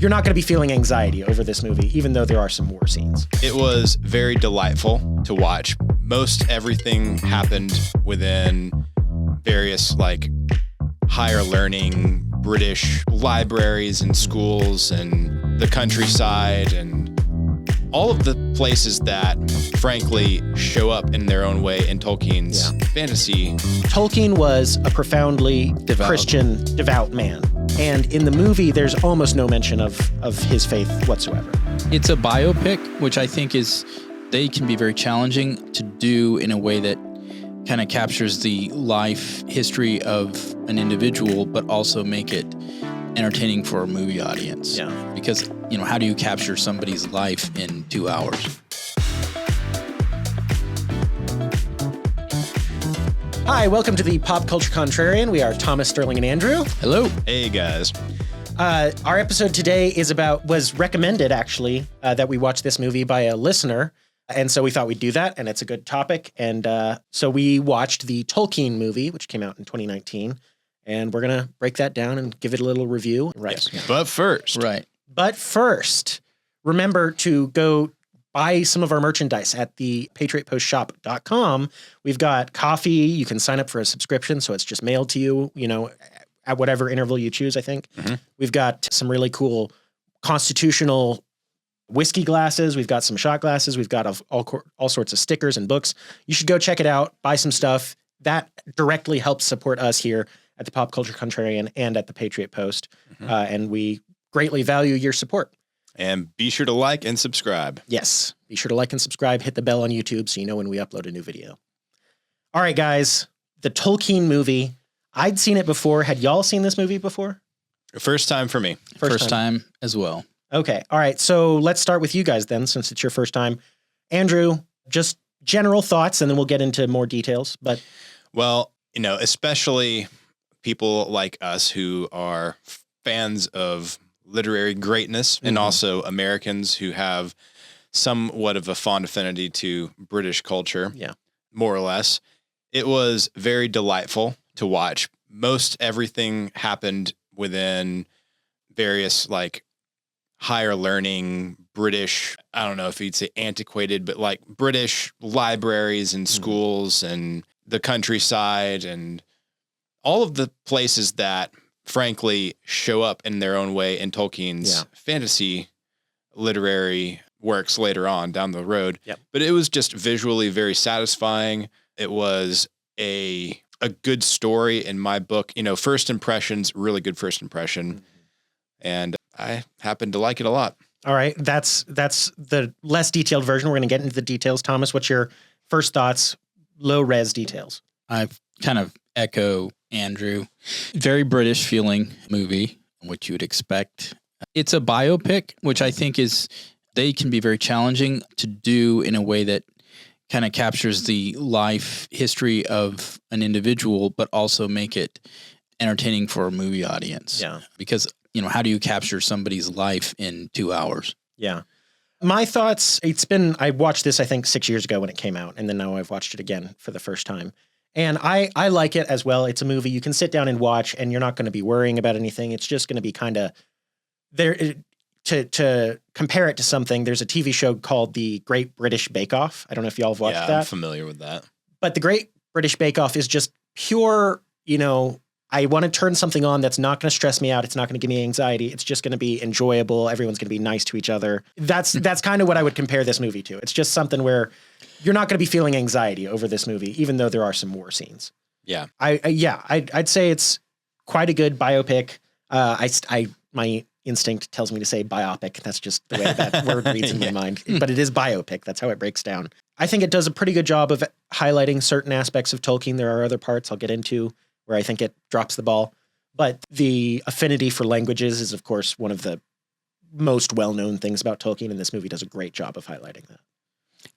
you're not going to be feeling anxiety over this movie, even though there are some war scenes. It was very delightful to watch. Most everything happened within various higher learning British libraries and schools and the countryside and all of the places that frankly show up in their own way in Tolkien's fantasy. Tolkien was a profoundly Christian, devout man. And in the movie, there's almost no mention of his faith whatsoever. It's a biopic, which I think they can be very challenging to do in a way that kind of captures the life history of an individual, but also make it entertaining for a movie audience. Yeah. Because, how do you capture somebody's life in 2 hours? Hi, welcome to the Pop Culture Contrarian. We are Thomas, Sterling, and Andrew. Hello. Hey, guys. Our episode today was recommended, actually, that we watch this movie by a listener. And so we thought we'd do that, and it's a good topic. And so we watched the Tolkien movie, which came out in 2019. And we're going to break that down and give it a little review. Right. Yes. But first, remember to go buy some of our merchandise at the patriotpostshop.com. We've got coffee. You can sign up for a subscription, so it's just mailed to you, at whatever interval you choose, I think. Mm-hmm. We've got some really cool constitutional whiskey glasses. We've got some shot glasses. We've got all sorts of stickers and books. You should go check it out, buy some stuff. That directly helps support us here at the Pop Culture Contrarian and at the Patriot Post. Mm-hmm. And we greatly value your support. And be sure to like and subscribe. Yes. Be sure to like and subscribe. Hit the bell on YouTube so you know when we upload a new video. All right, guys. The Tolkien movie. I'd seen it before. Had y'all seen this movie before? First time for me. First time as well. Okay. All right. So let's start with you guys then, since it's your first time. Andrew, just general thoughts, and then we'll get into more details. Well, especially people like us who are fans of literary greatness, mm-hmm. and also Americans who have somewhat of a fond affinity to British culture, more or less. It was very delightful to watch. Most everything happened within various higher learning British, I don't know if you'd say antiquated, but British libraries and schools and the countryside and all of the places that frankly show up in their own way in Tolkien's fantasy literary works later on down the road. Yep. But it was just visually very satisfying. It was a good story in my book. First impressions, really good first impression. Mm-hmm. And I happen to like it a lot. All right. That's the less detailed version. We're going to get into the details. Thomas, what's your first thoughts? Low res details. I kind of echo Andrew. Very British feeling movie, what you would expect. It's a biopic, which I think they can be very challenging to do in a way that kind of captures the life history of an individual, but also make it entertaining for a movie audience. Yeah. Because, how do you capture somebody's life in 2 hours? Yeah. My thoughts, I watched this, I think 6 years ago when it came out, and then now I've watched it again for the first time. And I like it as well. It's a movie you can sit down and watch, and you're not going to be worrying about anything. It's just going to be kind of there. To compare it to something, there's a TV show called The Great British Bake Off. I don't know if y'all have watched that. I'm familiar with that. But The Great British Bake Off is just pure, I want to turn something on that's not going to stress me out. It's not going to give me anxiety. It's just going to be enjoyable. Everyone's going to be nice to each other. That's kind of what I would compare this movie to. It's just something where you're not going to be feeling anxiety over this movie, even though there are some war scenes. Yeah. I'd say it's quite a good biopic. My instinct tells me to say biopic. That's just the way that word reads in my mind. But it is biopic. That's how it breaks down. I think it does a pretty good job of highlighting certain aspects of Tolkien. There are other parts I'll get into where I think it drops the ball. But the affinity for languages is, of course, one of the most well-known things about Tolkien, and this movie does a great job of highlighting that.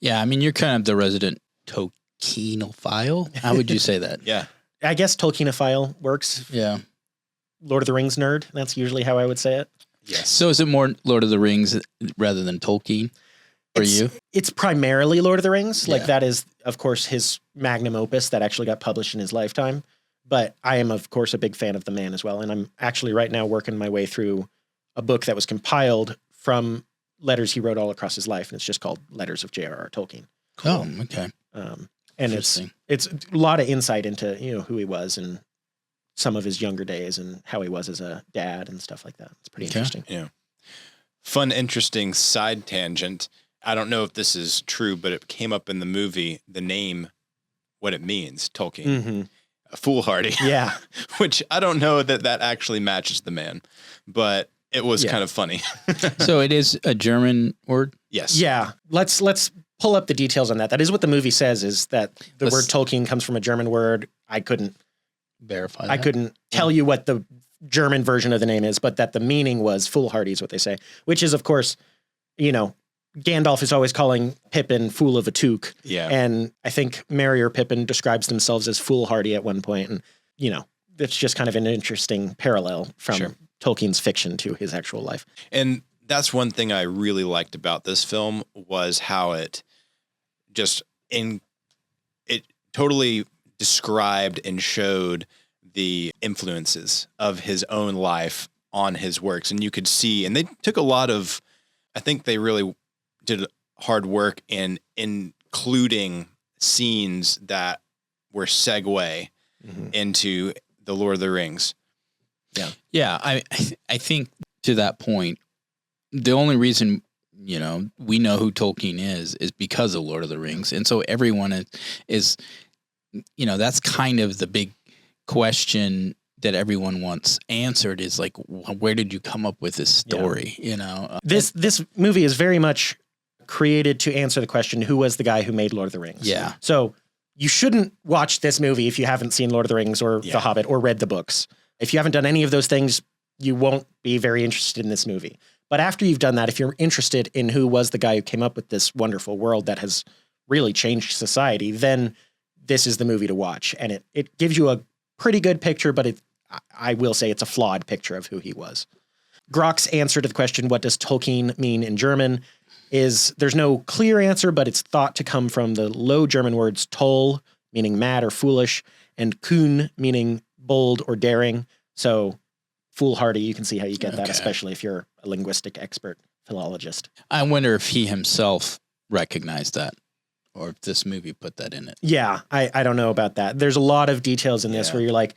Yeah, I mean, you're kind of the resident Tolkienophile. How would you say that? Yeah. I guess Tolkienophile works. Yeah. Lord of the Rings nerd. That's usually how I would say it. Yes. So is it more Lord of the Rings rather than Tolkien for you? It's primarily Lord of the Rings. Like that is, of course, his magnum opus that actually got published in his lifetime. But I am, of course, a big fan of the man as well. And I'm actually right now working my way through a book that was compiled from letters he wrote all across his life, and it's just called Letters of J.R.R. Tolkien. Oh, okay. And it's a lot of insight into, who he was and some of his younger days and how he was as a dad and stuff like that. It's pretty interesting. Yeah. Fun, interesting side tangent. I don't know if this is true, but it came up in the movie, the name, what it means, Tolkien. Mm-hmm. Foolhardy. Yeah. Which I don't know that actually matches the man, but it was kind of funny. So it is a German word? Yes. Yeah. Let's pull up the details on that. That is what the movie says, is that the word Tolkien comes from a German word. I couldn't verify that. I couldn't tell you what the German version of the name is, but that the meaning was foolhardy is what they say, which is, of course, Gandalf is always calling Pippin fool of a toque. Yeah. And I think Merry or Pippin describes themselves as foolhardy at one point. And, it's just kind of an interesting parallel from Tolkien's fiction to his actual life. And that's one thing I really liked about this film was how it totally described and showed the influences of his own life on his works. And you could see, and they took a lot of, I think they really did hard work in including scenes that were segue into the Lord of the Rings. Yeah. Yeah. I think to that point, the only reason, we know who Tolkien is because of Lord of the Rings. And so everyone is that's kind of the big question that everyone wants answered, is like, where did you come up with this story? This movie is very much created to answer the question, who was the guy who made Lord of the Rings? Yeah. So you shouldn't watch this movie if you haven't seen Lord of the Rings or The Hobbit or read the books. If you haven't done any of those things, you won't be very interested in this movie. But after you've done that, if you're interested in who was the guy who came up with this wonderful world that has really changed society, then this is the movie to watch. And it gives you a pretty good picture, but I will say it's a flawed picture of who he was. Grok's answer to the question, what does Tolkien mean in German, is there's no clear answer, but it's thought to come from the Low German words toll, meaning mad or foolish, and kühn, meaning bold or daring. So foolhardy, you can see how you get that, especially if you're a linguistic expert, philologist. I wonder if he himself recognized that, or if this movie put that in it. Yeah, I don't know about that. There's a lot of details in this where you're like,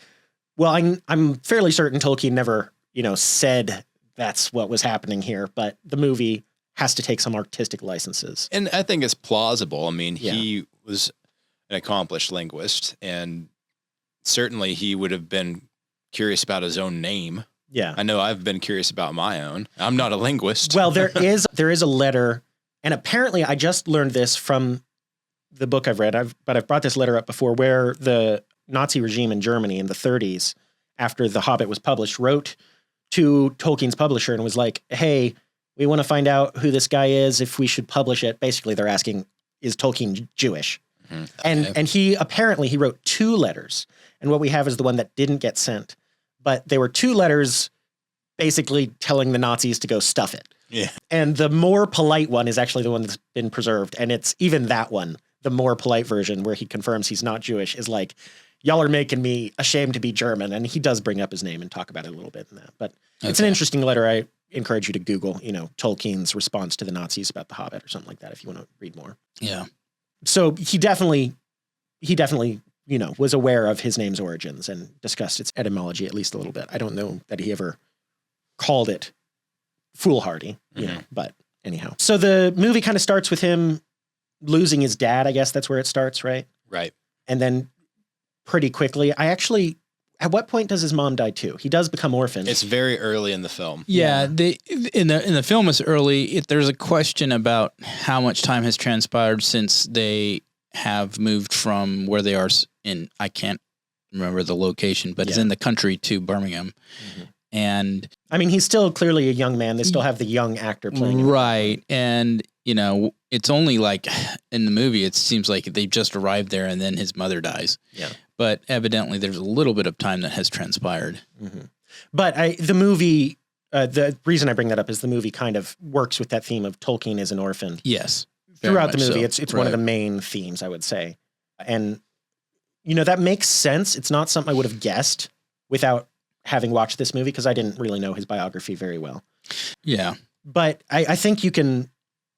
well, I'm fairly certain Tolkien never, said that's what was happening here, but the movie has to take some artistic licenses. And I think it's plausible. I mean, he was an accomplished linguist, and certainly he would have been curious about his own name. Yeah. I know I've been curious about my own. I'm not a linguist. Well, there is a letter, and apparently I just learned this from the book I've read, but I've brought this letter up before, where the Nazi regime in Germany in the 30s, after The Hobbit was published, wrote to Tolkien's publisher and was like, hey, we want to find out who this guy is, if we should publish it. Basically, they're asking, is Tolkien Jewish? Mm-hmm. And he wrote 2 letters. And what we have is the one that didn't get sent. But they were 2 letters basically telling the Nazis to go stuff it. Yeah. And the more polite one is actually the one that's been preserved. And it's even that one, the more polite version, where he confirms he's not Jewish, is like, y'all are making me ashamed to be German. And he does bring up his name and talk about it a little bit in that. But it's an interesting letter. I encourage you to Google, Tolkien's response to the Nazis about The Hobbit or something like that if you want to read more. Yeah. So he definitely, was aware of his name's origins and discussed its etymology at least a little bit. I don't know that he ever called it foolhardy, but anyhow. So the movie kind of starts with him losing his dad. I guess that's where it starts, right? Right. And then pretty quickly, at what point does his mom die too? He does become orphaned. It's very early in the film. Yeah, in the film is early. There's a question about how much time has transpired since they have moved from where they are in, I can't remember the location, but it's in the country, to Birmingham. Mm-hmm. And I mean, he's still clearly a young man. They still have the young actor playing him. Right. And, it's only like in the movie, it seems like they just arrived there and then his mother dies. Yeah. But evidently there's a little bit of time that has transpired. Mm-hmm. But the movie, the reason I bring that up is the movie kind of works with that theme of Tolkien as an orphan. Yes. Throughout the movie, it's one of the main themes, I would say. And, that makes sense. It's not something I would have guessed without having watched this movie, because I didn't really know his biography very well. Yeah. But I think you can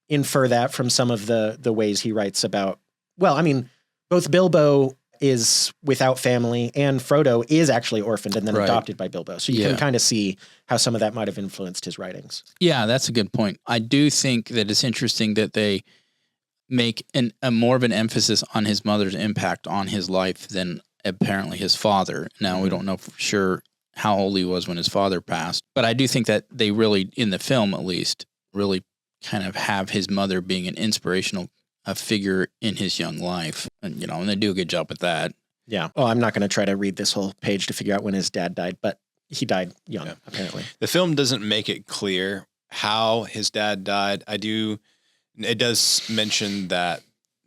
infer that from some of the ways he writes about, well, I mean, both Bilbo is without family and Frodo is actually orphaned and then Right. adopted by Bilbo. So you Yeah. can kind of see how some of that might have influenced his writings. Yeah, that's a good point. I do think that it's interesting that they make a more of an emphasis on his mother's impact on his life than apparently his father. Now, we don't know for sure how old he was when his father passed, but I do think that they really, in the film at least, really kind of have his mother being an inspirational figure in his young life. And, and they do a good job with that. Yeah. Oh, I'm not going to try to read this whole page to figure out when his dad died, but he died young, apparently. The film doesn't make it clear how his dad died. It does mention that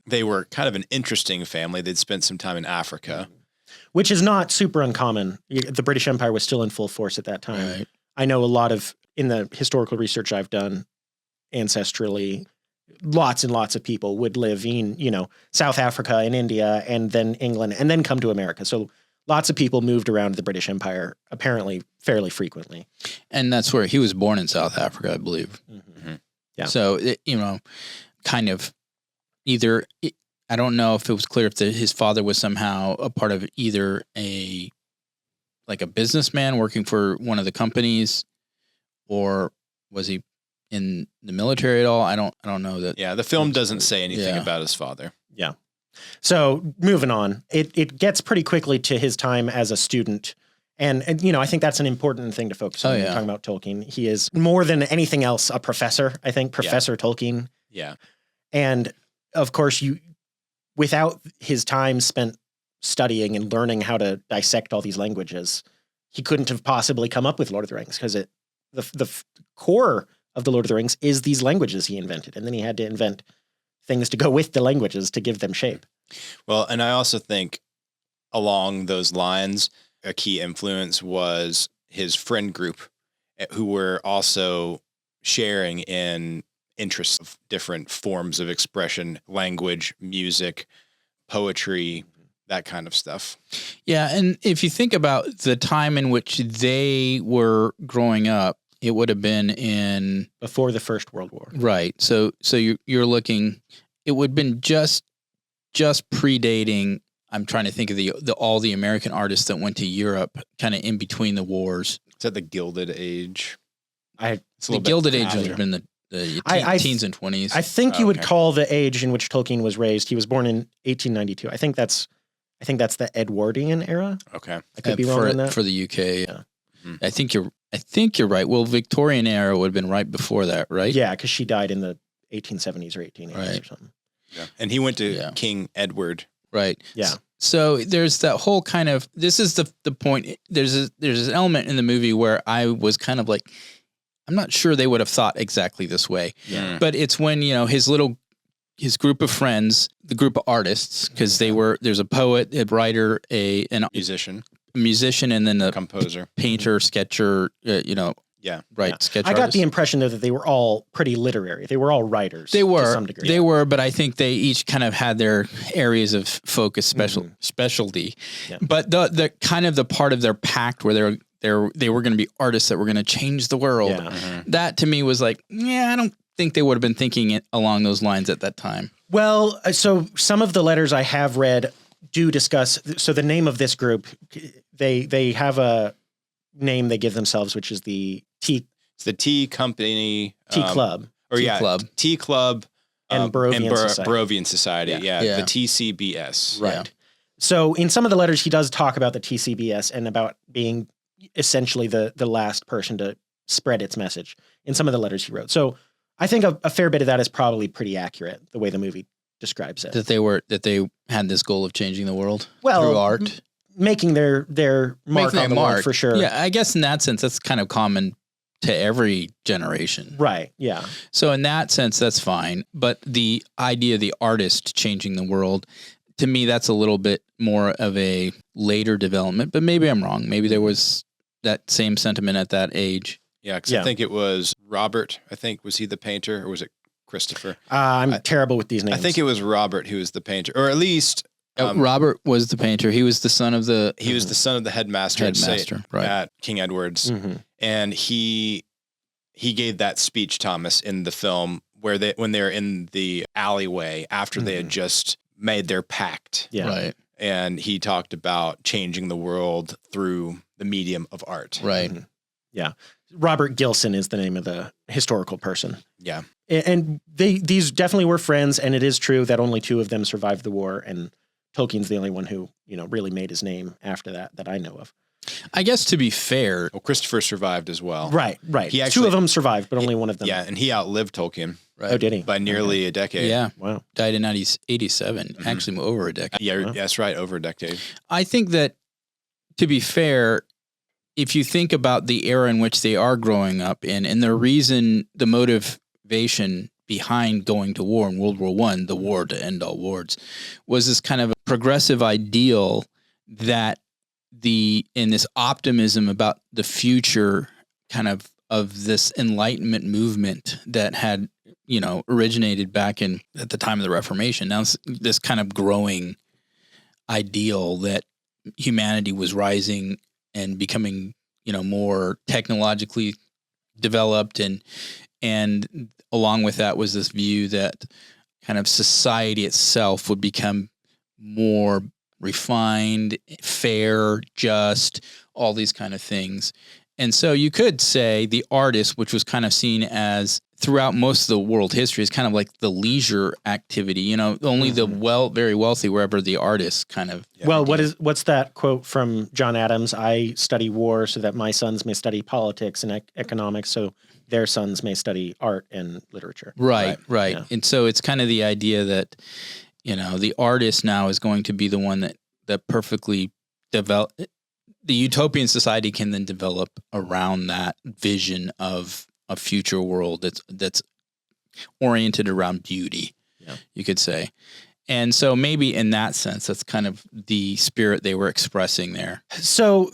they were kind of an interesting family. They'd spent some time in Africa. Which is not super uncommon. The British Empire was still in full force at that time. Right. I know a lot of, in the historical research I've done ancestrally, lots and lots of people would live in, South Africa and India and then England and then come to America. So lots of people moved around the British Empire apparently fairly frequently. And that's where he was born, in South Africa, I believe. Mm-hmm. Yeah. So, kind of either, I don't know if it was clear if his father was somehow a part of either a businessman working for one of the companies, or was he in the military at all? I don't know that. Yeah, the film doesn't say anything about his father. Yeah. So moving on, it gets pretty quickly to his time as a student. And I think that's an important thing to focus on when you're talking about Tolkien. He is more than anything else a professor, I think, Professor Tolkien. Yeah. And of course, without his time spent studying and learning how to dissect all these languages, he couldn't have possibly come up with Lord of the Rings, because the core of the Lord of the Rings is these languages he invented. And then he had to invent things to go with the languages to give them shape. Well, and I also think along those lines, a key influence was his friend group, who were also sharing in interests of different forms of expression, language, music, poetry, that kind of stuff. Yeah. And if you think about the time in which they were growing up, it would have been in before the First World War. Right. So you're looking, it would have been just predating. I'm trying to think of all the American artists that went to Europe kind of in between the wars. Is that the Gilded Age? The Gilded Age would have been the teens and 20s. I think you would call the age in which Tolkien was raised. He was born in 1892. I think that's the Edwardian era. Okay. I could be wrong on that. For the UK. Yeah. I think you're right. Well, Victorian era would have been right before that, right? Yeah, because she died in the 1870s or 1880s or something. Yeah. And he went to King Edward. Right. Yeah. So there's that whole kind of, this is the point. There's an element in the movie where I was kind of like, I'm not sure they would have thought exactly this way. Yeah. But it's when, his group of friends, the group of artists, because there's a poet, a writer, a musician, and then a composer, painter, sketcher, sketch I got artist. the impression though that they were all pretty literary. They were all writers. They were to some degree. They were, but I think they each kind of had their areas of focus, specialty. Yeah. But the kind of the part of their pact where they were going to be artists that were going to change the world. Yeah. Mm-hmm. That to me was like, I don't think they would have been thinking it along those lines at that time. Well, so some of the letters I have read do discuss. So the name of this group, they have a name they give themselves, which is the Tea. It's the Tea Company. Tea Club. Tea Club. And Barovian Society. Yeah. The TCBS. Right. Yeah. So in some of the letters, he does talk about the TCBS and about being essentially the last person to spread its message in some of the letters he wrote. So I think a fair bit of that is probably pretty accurate, the way the movie describes it. That they had this goal of changing the world through art. Making their mark on the world, for sure. Yeah, I guess in that sense, that's kind of common to every generation. Right, yeah. So in that sense, that's fine. But the idea of the artist changing the world, to me, that's a little bit more of a later development. But maybe I'm wrong. Maybe there was that same sentiment at that age. Yeah, because I think it was Robert. Was he the painter, or was it Christopher? I'm terrible with these names. I think it was Robert who was the painter, or at least Robert was the painter. He was the son of the headmaster right. at King Edward's, and he he gave that speech, Thomas, in the film when they're in the alleyway after they had just made their pact. Yeah. Right. And he talked about changing the world through the medium of art. Right. Yeah. Robert Gilson is the name of the historical person. Yeah. And these definitely were friends, and it is true that only 2 of them survived the war, and Tolkien's the only one who, really made his name after that I know of. I guess to be fair, Well, Christopher survived as well. Right. He 2 actually- of them survived, but only one of them. Yeah, and he outlived Tolkien Oh, did he? by nearly a decade. yeah, Wow. died in 87, actually over a decade. Yeah, Wow. that's right, over a decade. I think that, to be fair, if you think about the era in which they are growing up in, and the motivation behind going to war in World War I, the war to end all wars, was this kind of a progressive ideal that in this optimism about the future kind of this Enlightenment movement that had, originated back at the time of the Reformation. Now this kind of growing ideal that humanity was rising and becoming, more technologically developed, and along with that was this view that kind of society itself would become more refined, fair, just, all these kind of things. And so you could say the artist, which was kind of seen as throughout most of the world history, is kind of like the leisure activity. Only the very wealthy were ever the artists kind of. Yeah. Well, what's that quote from John Adams? I study war so that my sons may study politics and economics, so their sons may study art and literature. Right. Yeah. And so it's kind of the idea that, the artist now is going to be the one that perfectly develop. The utopian society can then develop around that vision of a future world that's oriented around beauty, you could say. And so maybe in that sense, that's kind of the spirit they were expressing there. So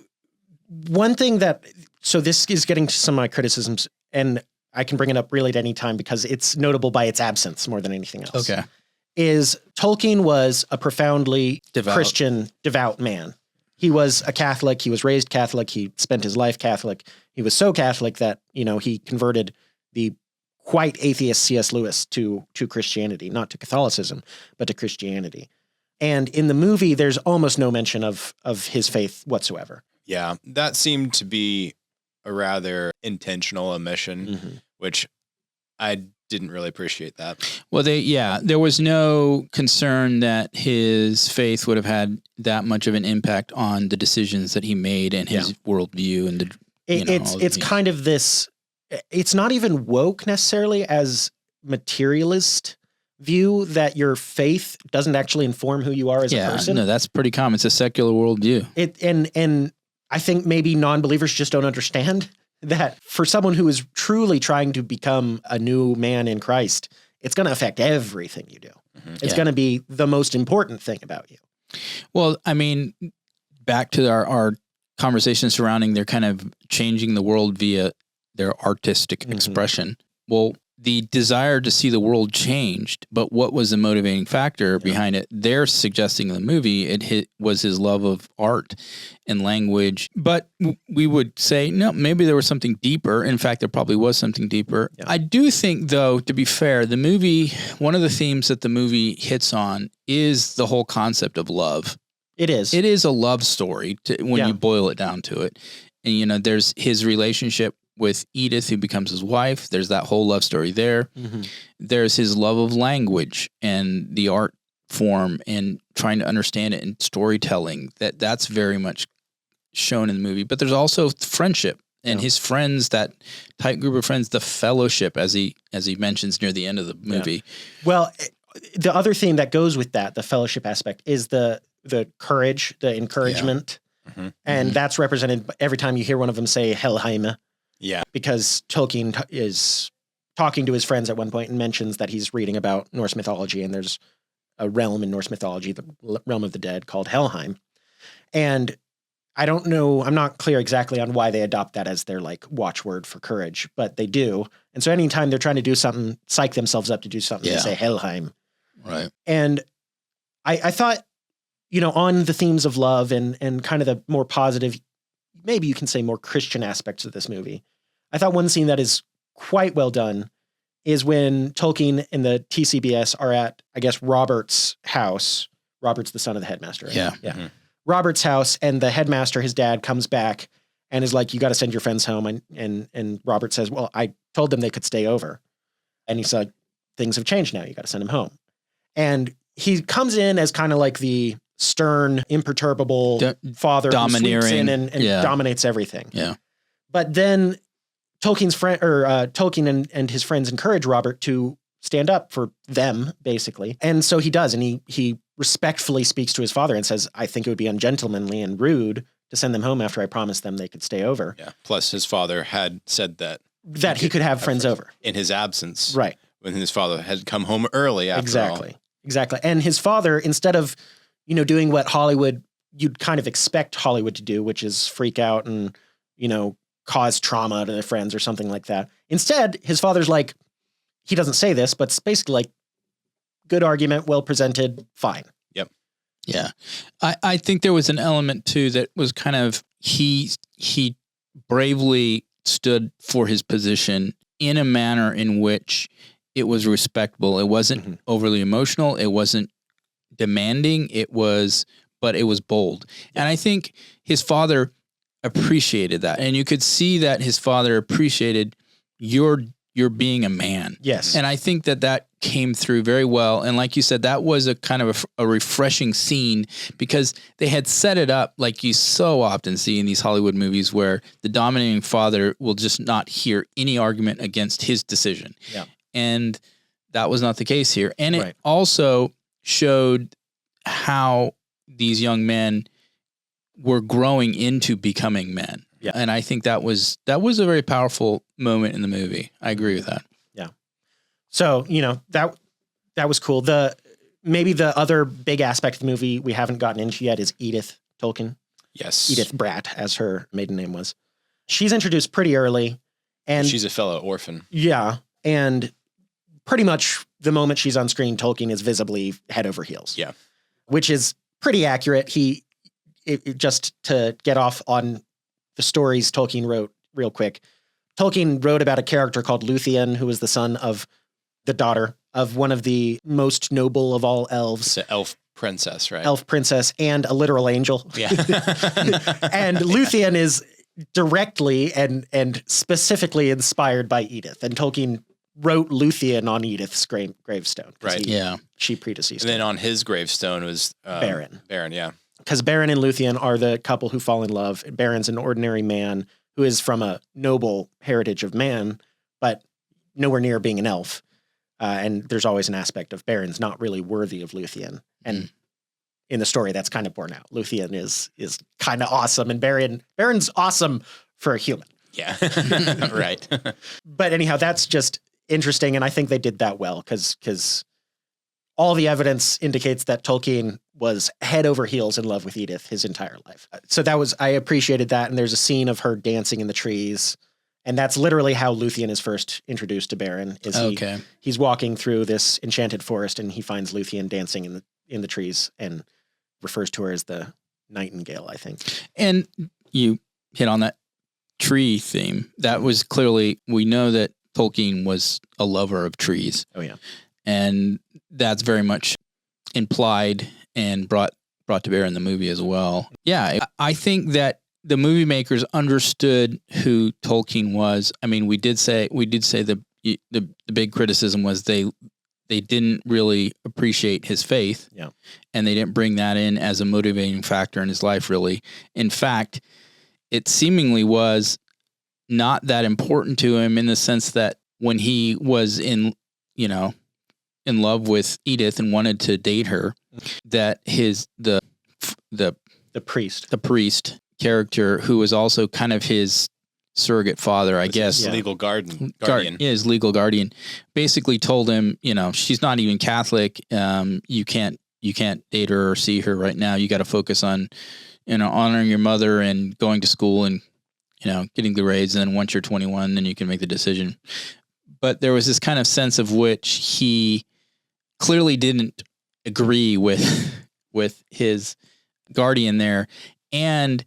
one thing so this is getting to some of my criticisms, and I can bring it up really at any time because it's notable by its absence more than anything else. Okay. Is Tolkien was a profoundly Devout. Christian, devout man. He was a Catholic. He was raised Catholic. He spent his life Catholic. He was so Catholic that, he converted the quite atheist C.S. Lewis to Christianity, not to Catholicism, but to Christianity. And in the movie, there's almost no mention of his faith whatsoever. Yeah, that seemed to be a rather intentional omission, which I didn't really appreciate that. Well, there was no concern that his faith would have had that much of an impact on the decisions that he made and his worldview and it's kind of this. It's not even woke necessarily as materialist view that your faith doesn't actually inform who you are as a person. No, that's pretty common. It's a secular worldview. And I think maybe non-believers just don't understand that for someone who is truly trying to become a new man in Christ, it's going to affect everything you do. It's going to be the most important thing about you. Well, I mean, back to our conversation surrounding their kind of changing the world via their artistic expression. Well, the desire to see the world changed, but what was the motivating factor behind it? They're suggesting in the movie was his love of art and language. But we would say, no, maybe there was something deeper. In fact, there probably was something deeper. Yeah. I do think, though, to be fair, the movie, one of the themes that the movie hits on is the whole concept of love. It is. It is a love story when you boil it down to it. And, there's his relationship with Edith, who becomes his wife. There's that whole love story there. There's his love of language and the art form and trying to understand it and storytelling. That's very much shown in the movie. But there's also friendship and his friends, that tight group of friends, the fellowship, as he mentions near the end of the movie. Yeah. Well, the other thing that goes with that, the fellowship aspect, is the courage, the encouragement. And that's represented every time you hear one of them say Helheim. Yeah. Because Tolkien is talking to his friends at one point and mentions that he's reading about Norse mythology, and there's a realm in Norse mythology, the realm of the dead, called Helheim. And I don't know, I'm not clear exactly on why they adopt that as their watchword for courage, but they do. And so anytime they're trying to do something, psych themselves up to do something, they say Helheim. Right. And I thought, on the themes of love and kind of the more positive, maybe you can say more Christian aspects of this movie, I thought one scene that is quite well done is when Tolkien and the TCBS are at, I guess, Robert's house. Robert's the son of the headmaster. Right? Yeah. Yeah. Mm-hmm. Robert's house, and the headmaster, his dad, comes back and is like, you got to send your friends home. And Robert says, well, I told them they could stay over. And he's like, things have changed now. You got to send them home. And he comes in as kind of like the stern, imperturbable father domineering, who sweeps in and dominates everything. Yeah. But then Tolkien's friend, or Tolkien and his friends encourage Robert to stand up for them, basically. And so he does. And he respectfully speaks to his father and says, I think it would be ungentlemanly and rude to send them home after I promised them they could stay over. Yeah. Plus, his father had said that he could have friends over in his absence. Right. When his father had come home early after all. Exactly. And his father, instead of, doing what Hollywood, you'd kind of expect Hollywood to do, which is freak out and, cause trauma to their friends or something like that. Instead, his father's like, he doesn't say this, but it's basically like, good argument, well presented, fine. Yep. Yeah. I think there was an element too that was kind of, he bravely stood for his position in a manner in which it was respectable. It wasn't overly emotional. It wasn't demanding. But it was bold. Yeah. And I think his father appreciated that. And you could see that his father appreciated your being a man. Yes. And I think that came through very well. And like you said, that was a kind of a refreshing scene because they had set it up like you so often see in these Hollywood movies where the dominating father will just not hear any argument against his decision. Yeah. And that was not the case here. And it also showed how these young men were growing into becoming men. Yeah. And I think that was a very powerful moment in the movie. I agree with that. Yeah. So, that was cool. Maybe the other big aspect of the movie we haven't gotten into yet is Edith Tolkien. Yes. Edith Bratt, as her maiden name was. She's introduced pretty early. And she's a fellow orphan. Yeah. And pretty much the moment she's on screen, Tolkien is visibly head over heels. Yeah. Which is pretty accurate. Just to get off on the stories Tolkien wrote real quick. Tolkien wrote about a character called Luthien, who was the son of the daughter of one of the most noble of all elves. It's an elf princess, right? Elf princess and a literal angel. Yeah. And Luthien is directly and specifically inspired by Edith. And Tolkien wrote Luthien on Edith's gravestone. Right. She predeceased And then on his gravestone was Beren. Beren, yeah. Because Beren and Luthien are the couple who fall in love. Beren's an ordinary man who is from a noble heritage of man, but nowhere near being an elf. And there's always an aspect of Beren's not really worthy of Luthien. And in the story, that's kind of borne out. Luthien is kind of awesome, and Beren's awesome for a human. Yeah, right. But anyhow, that's just interesting, and I think they did that well because all the evidence indicates that Tolkien was head over heels in love with Edith his entire life. So I appreciated that, and there's a scene of her dancing in the trees, and that's literally how Luthien is first introduced to Beren. He's walking through this enchanted forest, and he finds Luthien dancing in the trees, and refers to her as the nightingale, I think. And you hit on that tree theme. That was clearly, we know that Tolkien was a lover of trees. Oh yeah. And that's very much implied and brought to bear in the movie as well. Yeah, I think that the movie makers understood who Tolkien was. I mean, we did say the big criticism was they didn't really appreciate his faith. Yeah. And they didn't bring that in as a motivating factor in his life, really. In fact, it seemingly was not that important to him in the sense that when he was in love with Edith and wanted to date her, that the priest character, who was also kind of his surrogate father, I guess. Legal guardian. His legal guardian basically told him, she's not even Catholic. You can't date her or see her right now. You got to focus on, honoring your mother and going to school and, getting the grades. And then once you're 21, then you can make the decision. But there was this kind of sense of which he clearly didn't agree with his guardian there. And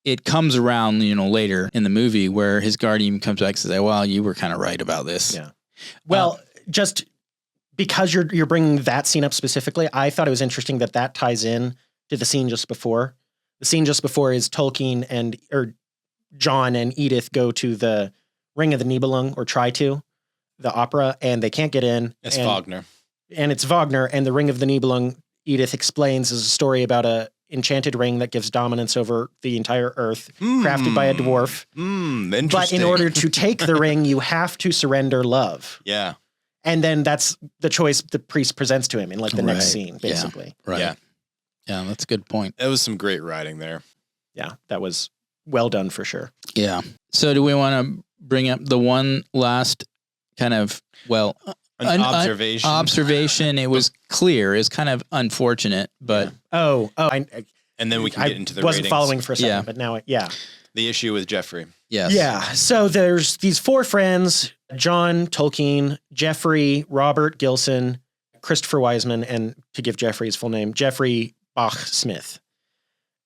it comes around, later in the movie where his guardian comes back and says, well, you were kind of right about this. Yeah. Well, just because you're bringing that scene up specifically, I thought it was interesting that ties in to the scene just before. The scene just before is Tolkien or John and Edith go to the Ring of the Nibelung, or try to, the opera, and they can't get in. It's Wagner. And it's Wagner, and the Ring of the Nibelung, Edith explains, is a story about a enchanted ring that gives dominance over the entire earth, crafted by a dwarf. Interesting. But in order to take the ring, you have to surrender love. Yeah. And then that's the choice the priest presents to him in the next scene, basically. Yeah. Right. Yeah. Yeah, that's a good point. It was some great writing there. Yeah, that was well done for sure. Yeah. So do we want to bring up the one last kind of, An observation. Observation. It was clear. It's kind of unfortunate, but And then we can get into the wasn't ratings. following for a second, but now, The issue with Jeffrey. yes. Yeah. So there's these four friends: John, Tolkien, Jeffrey, Robert Gilson, Christopher Wiseman, and to give Jeffrey his full name, Jeffrey Bach Smith.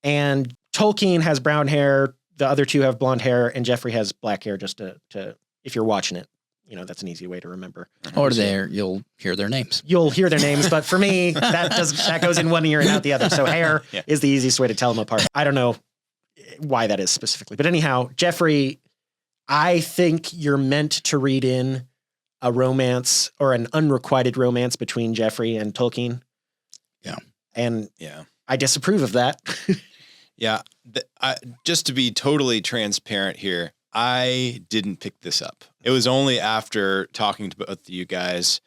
And Tolkien has brown hair. The other two have blonde hair, and Jeffrey has black hair. Just to if you're watching it, that's an easy way to remember. Or you'll hear their names. You'll hear their names, but for me, that goes in one ear and out the other. So hair is the easiest way to tell them apart. I don't know why that is specifically, but anyhow, Jeffrey, I think you're meant to read in a romance or an unrequited romance between Jeffrey and Tolkien. Yeah. And Yeah. I disapprove of that. Yeah. Just to be totally transparent here, I didn't pick this up. It was only after talking to both of you guys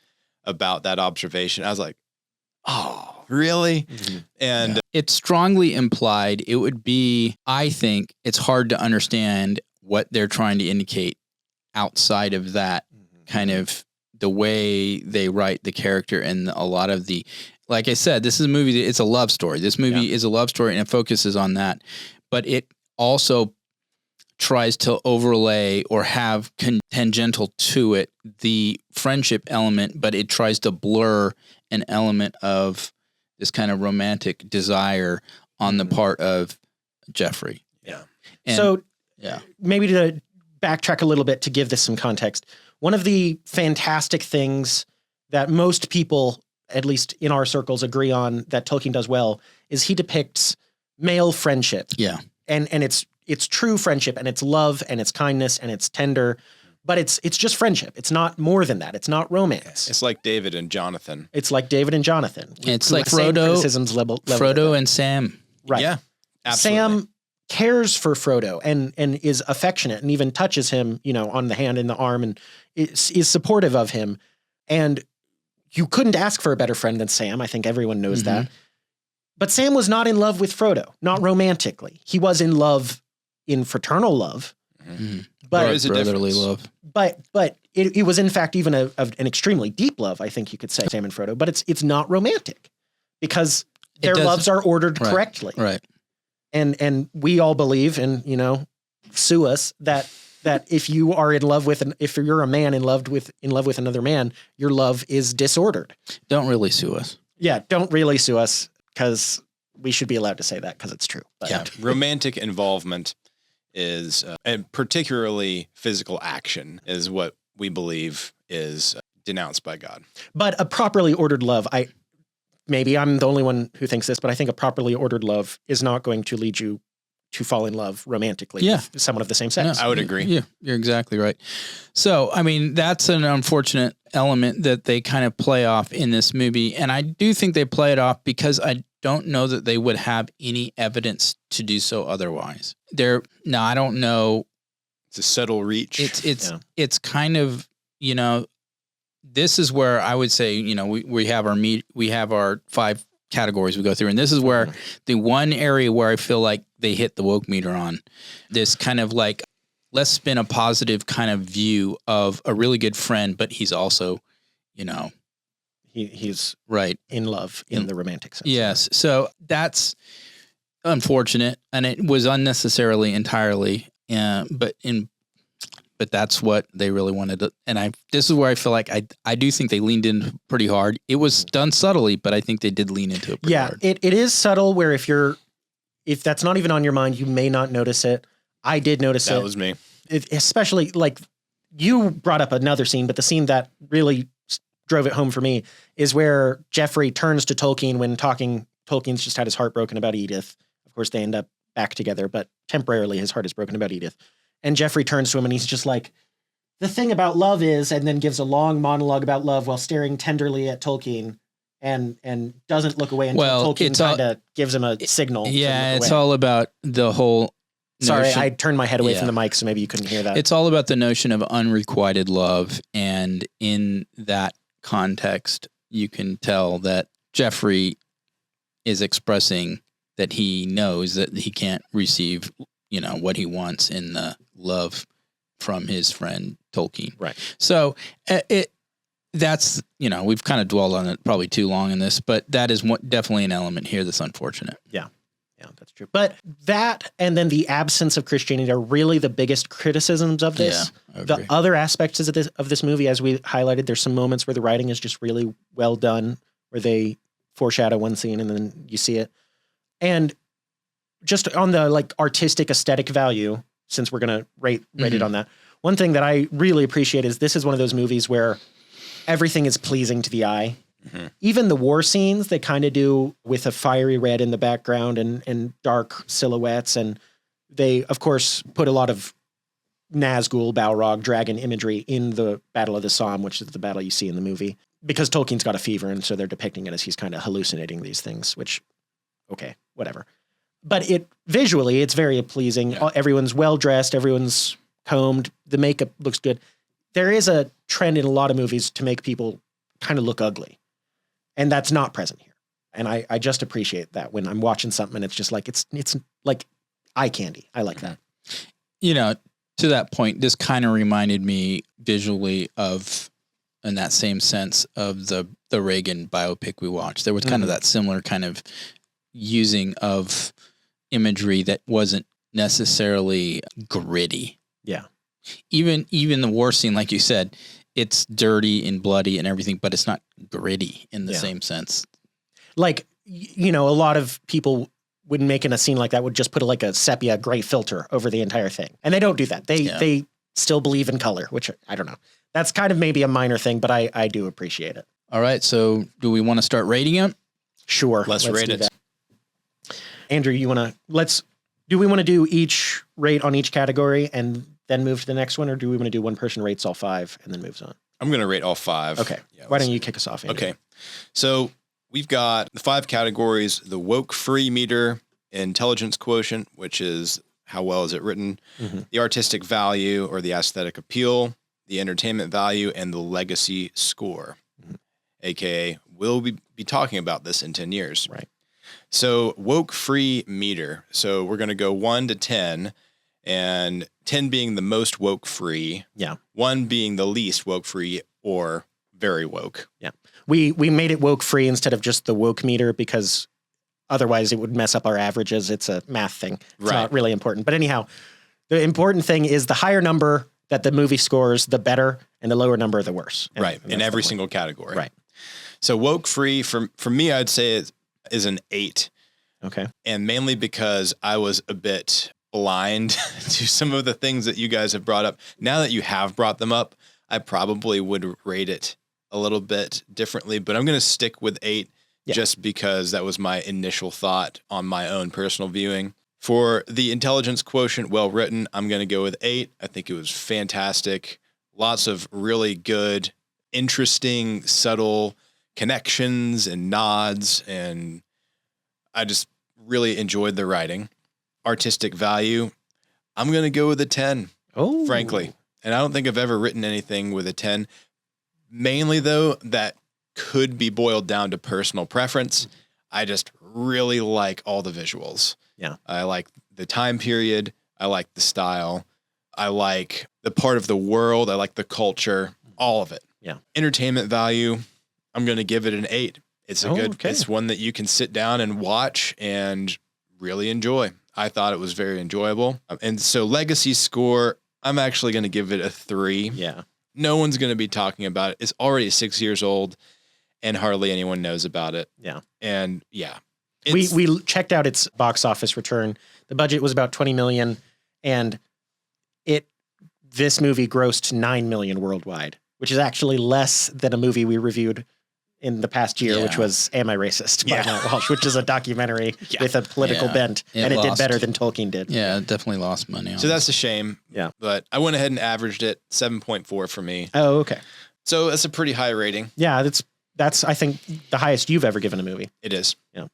about that observation, I was like, oh, really? Mm-hmm. And It's strongly implied. It would be, I think, it's hard to understand what they're trying to indicate outside of that kind of the way they write the character and a lot of the, like I said, this is a movie, it's a love story. This movie is a love story and it focuses on that, but it also tries to overlay or have tangential to it the friendship element, but it tries to blur an element of this kind of romantic desire on the part of Jeffrey. Yeah. So maybe to backtrack a little bit to give this some context, one of the fantastic things that most people, at least in our circles, agree on that Tolkien does well is he depicts male friendship. Yeah. And it's true friendship, and it's love, and it's kindness, and it's tender, but it's just friendship. It's not more than that. It's not romance. it's like David and Jonathan. It's like David and Jonathan. It's who like same Frodo, criticisms level Frodo and Sam. right. Yeah. Absolutely. Sam cares for Frodo and is affectionate and even touches him, on the hand and the arm, and is supportive of him. And you couldn't ask for a better friend than Sam. I think everyone knows that. But Sam was not in love with Frodo, not romantically. He was in love, in fraternal love. But There is a brotherly difference. love. But it was in fact even an extremely deep love, I think you could say, Sam and Frodo. But it's not romantic because their loves are ordered correctly. Right. And we all believe, and sue us, that if you are in love with if you're a man in love with another man, your love is disordered. Don't really sue us. Yeah, don't really sue us, because we should be allowed to say that because it's true. But Yeah. Romantic involvement is, and particularly physical action, is what we believe is denounced by God. But a properly ordered love, maybe I'm the only one who thinks this, but I think a properly ordered love is not going to lead you to fall in love romantically with someone of the same sex. I would agree. Yeah, you're exactly right. So, I mean, that's an unfortunate element that they kind of play off in this movie. And I do think they play it off because I don't know that they would have any evidence to do so otherwise. I don't know. It's a subtle reach. It's kind of, this is where I would say, we have our 5 categories we go through. And this is where the one area where I feel like they hit the woke meter on this kind of like, let's spin a positive kind of view of a really good friend, but he's also, he's right in love in the romantic sense. Yes. So that's unfortunate, and it was unnecessarily entirely, but that's what they really wanted to, and this is where I feel like I do think they leaned in pretty hard. It was done subtly, but I think they did lean into it pretty hard. It is subtle where if you're if that's not even on your mind, you may not notice it. I did notice it. That was me. Especially like you brought up another scene, but the scene that really drove it home for me is where Jeffrey turns to Tolkien when talking. Tolkien's just had his heart broken about Edith. Of course, they end up back together, but temporarily his heart is broken about Edith. And Jeffrey turns to him and he's just like, the thing about love is, and then gives a long monologue about love while staring tenderly at Tolkien and doesn't look away until Tolkien kind of gives him a signal. Yeah, it's all about the whole Sorry, I turned my head away from the mic, so maybe you couldn't hear that. It's all about the notion of unrequited love. And in that context, you can tell that Jeffrey is expressing that he knows that he can't receive, what he wants in the love from his friend Tolkien. Right. So that's, we've kind of dwelled on it probably too long in this, but that is definitely an element here that's unfortunate. Yeah. Yeah, that's true. But that and then the absence of Christianity are really the biggest criticisms of this. Yeah, the other aspects of this movie, as we highlighted, there's some moments where the writing is just really well done, where they foreshadow one scene and then you see it. And just on the like artistic aesthetic value, since we're going to rate it on that, one thing that I really appreciate is this is one of those movies where everything is pleasing to the eye. Mm-hmm. Even the war scenes they kind of do with a fiery red in the background and dark silhouettes. And they, of course, put a lot of Nazgul, Balrog, dragon imagery in the Battle of the Somme, which is the battle you see in the movie, because Tolkien's got a fever. And so they're depicting it as he's kind of hallucinating these things, which, okay, whatever. But visually, it's very pleasing. Yeah. Everyone's well-dressed. Everyone's combed. The makeup looks good. There is a trend in a lot of movies to make people kind of look ugly. And that's not present here. And I just appreciate that when I'm watching something and it's just like, it's like eye candy. I like that. To that point, this kind of reminded me visually of, in that same sense, of the Reagan biopic we watched. There was kind of that similar kind of using of imagery that wasn't necessarily gritty. Yeah. Even the war scene, like you said, it's dirty and bloody and everything, but it's not gritty in the same sense. Like, a lot of people would make in a scene like that would just put a sepia gray filter over the entire thing. And they don't do that. They still believe in color, which I don't know. That's kind of maybe a minor thing, but I do appreciate it. All right. So do we want to start rating it? Sure. Let's rate it. That. Andrew, do we want to do each rate on each category and then move to the next one, or do we want to do one person rates all 5 and then moves on? I'm going to rate all 5. Okay. Yeah, why don't you kick us off, Andrew? Okay. So we've got the 5 categories: the woke free meter, intelligence quotient, which is how well is it written, the artistic value or the aesthetic appeal, the entertainment value, and the legacy score, aka we'll be talking about this in 10 years. Right. So woke free meter. So we're going to go 1 to 10. And 10 being the most woke free. Yeah. 1 being the least woke free or very woke. Yeah. We made it woke free instead of just the woke meter because otherwise it would mess up our averages. It's a math thing. It's not really important. But anyhow, the important thing is the higher number that the movie scores, the better, and the lower number, the worse. And in every single category. Right. So woke free, for me, I'd say is an 8. Okay. And mainly because I was a bit blind to some of the things that you guys have brought up. Now that you have brought them up, I probably would rate it a little bit differently, but I'm going to stick with 8 just because that was my initial thought on my own personal viewing. For the intelligence quotient, well written, I'm going to go with 8. I think it was fantastic. Lots of really good, interesting, subtle connections and nods, and I just really enjoyed the writing. Artistic value, I'm going to go with a 10, frankly. And I don't think I've ever written anything with a 10. Mainly, though, that could be boiled down to personal preference. I just really like all the visuals. Yeah. I like the time period. I like the style. I like the part of the world. I like the culture, all of it. Yeah. Entertainment value, I'm going to give it an 8. It's it's one that you can sit down and watch and really enjoy. I thought it was very enjoyable. And so legacy score, I'm actually going to give it a 3. Yeah. No one's going to be talking about it. It's already 6 years old and hardly anyone knows about it. Yeah. And We checked out its box office return. The budget was about 20 million, and this movie grossed 9 million worldwide, which is actually less than a movie we reviewed in the past year, which was Am I Racist by Matt Walsh, which is a documentary with a political bent, and it did better than Tolkien did. Yeah, it definitely lost money on So that's a shame. Yeah. But I went ahead and averaged it 7.4 for me. Oh, okay. So that's a pretty high rating. Yeah, that's I think the highest you've ever given a movie. It is. Yeah.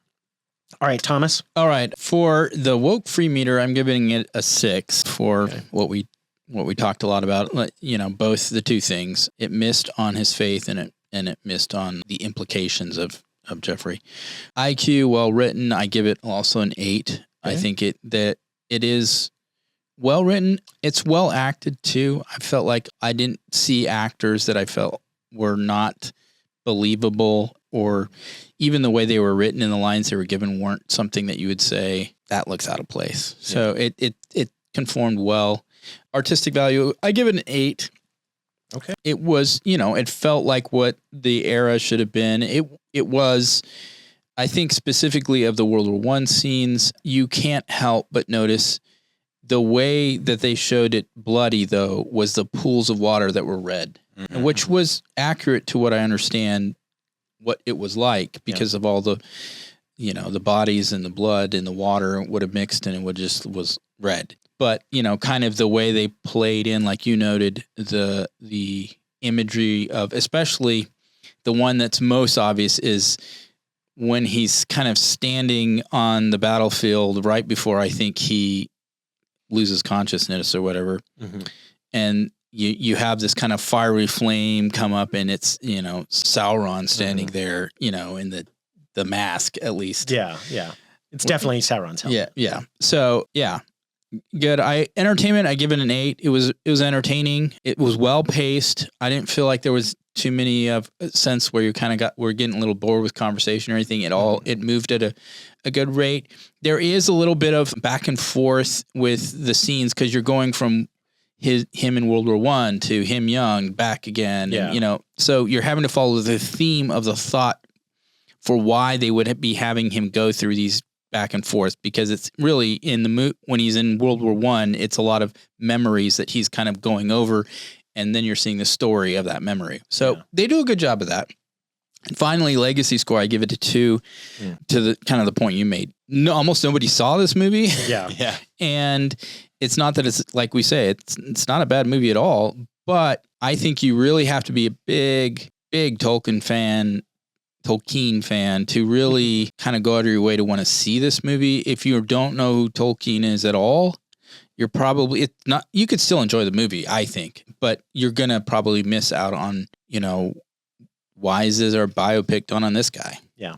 All right, Thomas. All right. For the woke free meter, I'm giving it a 6 for what we talked a lot about. Both the two things. It missed on his faith and it missed on the implications of Jeffrey. IQ, well written, I give it also an 8. Okay. I think it is well written. It's well acted too. I felt like I didn't see actors that I felt were not believable, or even the way they were written and the lines they were given weren't something that you would say that looks out of place. So it conformed well. Artistic value, I give it an 8. Okay. It was, it felt like what the era should have been. It was, I think specifically of the World War I scenes, you can't help but notice the way that they showed it bloody, though, was the pools of water that were red, which was accurate to what I understand what it was like because of all the, the bodies and the blood and the water would have mixed and it was red. But, kind of the way they played in, like you noted, the imagery of, especially the one that's most obvious is when he's kind of standing on the battlefield right before I think he loses consciousness or whatever. Mm-hmm. And you have this kind of fiery flame come up and it's, Sauron standing there, in the mask at least. Yeah. Yeah. It's definitely Sauron's helmet. Yeah. Yeah. So yeah. Good. Entertainment, I give it an 8. It was entertaining. It was well paced. I didn't feel like there was too many of a sense where you kind of we're getting a little bored with conversation or anything at all. It moved at a good rate. There is a little bit of back and forth with the scenes because you're going from him in World War I to him young back again. Yeah. And, so you're having to follow the theme of the thought for why they would be having him go through these back and forth, because it's really in the when he's in World War I, it's a lot of memories that he's kind of going over, and then you're seeing the story of that memory. So they do a good job of that. And finally, legacy score, I give it a 2 to the kind of the point you made. No, almost nobody saw this movie. Yeah. Yeah. And it's not that it's like we say, it's not a bad movie at all, but I think you really have to be a big Tolkien fan to really kind of go out of your way to want to see this movie. If you don't know who Tolkien is at all, you're probably, it's not, you could still enjoy the movie, I think, but you're going to probably miss out on, why is there a biopic done on this guy? Yeah.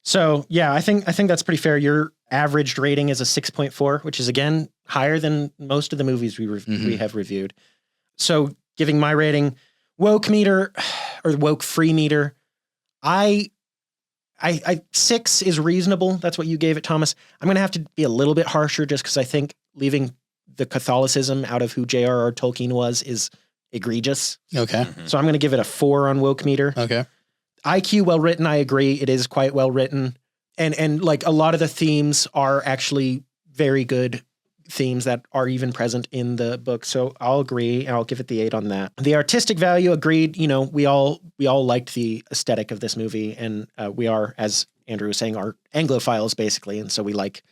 So yeah, I think that's pretty fair. Your averaged rating is a 6.4, which is again higher than most of the movies we have reviewed. So giving my rating, woke meter or woke free meter, I 6 is reasonable. That's what you gave it, Thomas. I'm going to have to be a little bit harsher just because I think leaving the Catholicism out of who J.R.R. Tolkien was is egregious. Okay. So I'm going to give it a 4 on woke meter. Okay. IQ, well written. I agree. It is quite well written. And like a lot of the themes are actually very good themes that are even present in the book. So I'll agree and I'll give it the 8 on that. The artistic value, agreed. We all liked the aesthetic of this movie, and we are, as Andrew was saying, are Anglophiles basically. And so we like,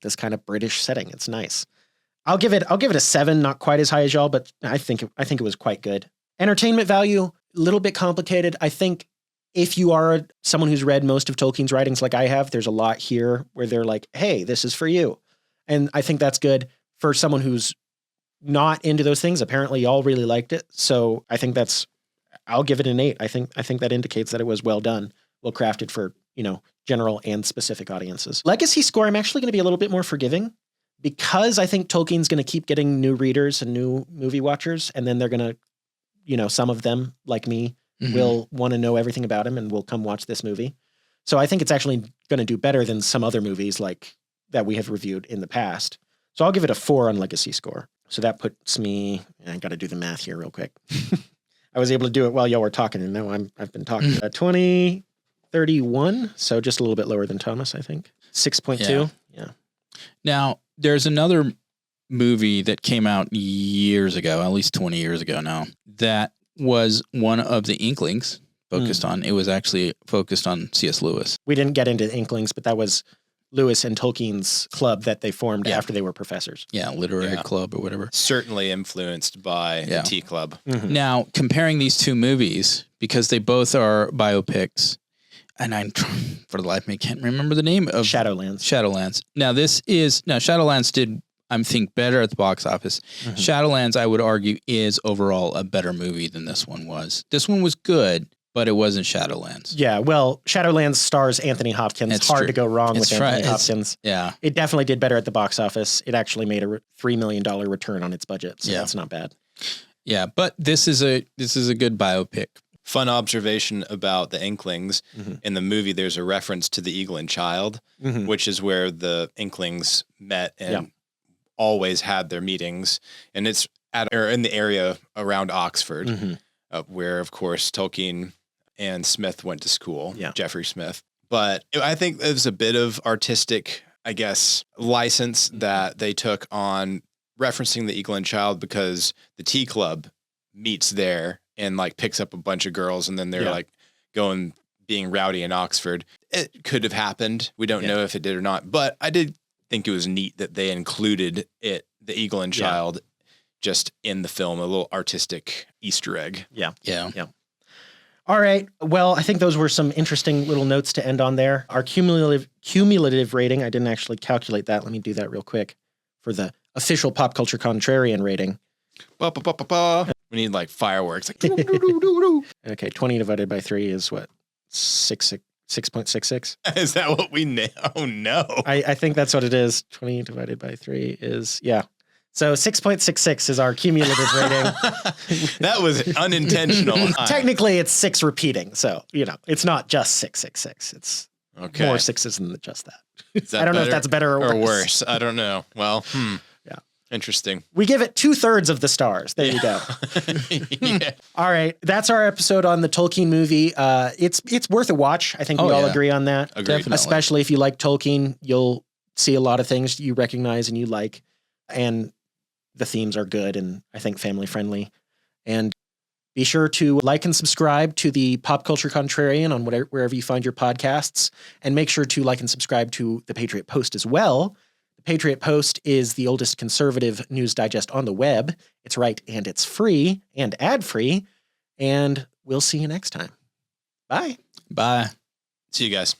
this kind of British setting. It's nice. I'll give it a 7, not quite as high as y'all, but I think it was quite good. Entertainment value, a little bit complicated. I think if you are someone who's read most of Tolkien's writings like I have, there's a lot here where they're like, hey, this is for you. And I think that's good for someone who's not into those things. Apparently y'all really liked it. So I think I'll give it an 8. I think that indicates that it was well done, well crafted for, general and specific audiences. Legacy score, I'm actually going to be a little bit more forgiving because I think Tolkien's going to keep getting new readers and new movie watchers. And then they're going to, some of them like me will want to know everything about him and will come watch this movie. So I think it's actually going to do better than some other movies like that we have reviewed in the past. So I'll give it a 4 on legacy score. So that puts me, I got to do the math here real quick. I was able to do it while y'all were talking, and now I've been talking. 20, 31, so just a little bit lower than Thomas, I think. 6.2. Yeah. Now, there's another movie that came out years ago, at least 20 years ago now, that was one of the Inklings focused on. It was actually focused on C.S. Lewis. We didn't get into Inklings, but that was Lewis and Tolkien's club that they formed after they were professors. Yeah, literary club or whatever. Certainly influenced by the Tea Club. Mm-hmm. Now, comparing these two movies, because they both are biopics, and I'm, for the life of me, can't remember the name of Shadowlands. Now, Shadowlands did, I think, better at the box office. Mm-hmm. Shadowlands, I would argue, is overall a better movie than this one was. This one was good, but it wasn't Shadowlands. Yeah, well, Shadowlands stars Anthony Hopkins. It's hard to go wrong with Anthony Hopkins. Yeah. It definitely did better at the box office. It actually made a $3 million return on its budget, so that's not bad. Yeah, but this is a good biopic. Fun observation about the Inklings. In the movie, there's a reference to the Eagle and Child, which is where the Inklings met and always had their meetings. And it's in the area around Oxford, where, of course, Tolkien and Smith went to school, Jeffrey Smith. But I think it was a bit of artistic, I guess, license that they took on referencing the Eagle and Child, because the Tea Club meets there and like picks up a bunch of girls, and then they're like being rowdy in Oxford. It could have happened. We don't know if it did or not, but I did think it was neat that they included the Eagle and Child just in the film, a little artistic Easter egg. Yeah. All right. Well, I think those were some interesting little notes to end on there. Our cumulative rating, I didn't actually calculate that. Let me do that real quick for the official Pop Culture Contrarian rating. We need like fireworks. Like, okay, 20 divided by 3 is what? 6.66? Is that what we know? Oh, no. I think that's what it is. 20 divided by 3 is, So 6.66 is our cumulative rating. That was unintentional. Technically, it's 6 repeating. So, it's not just 666. It's more sixes than just that. I don't know if that's better or worse. I don't know. Well, interesting. We give it 2/3 of the stars. There you go. All right. That's our episode on the Tolkien movie. It's worth a watch. I think we all agree on that. Agreed. Especially if you like Tolkien, you'll see a lot of things you recognize and you like. And the themes are good and I think family friendly. And be sure to like and subscribe to the Pop Culture Contrarian on wherever you find your podcasts. And make sure to like and subscribe to the Patriot Post as well. Patriot Post is the oldest conservative news digest on the web. It's right and it's free and ad-free. And we'll see you next time. Bye. Bye. See you guys.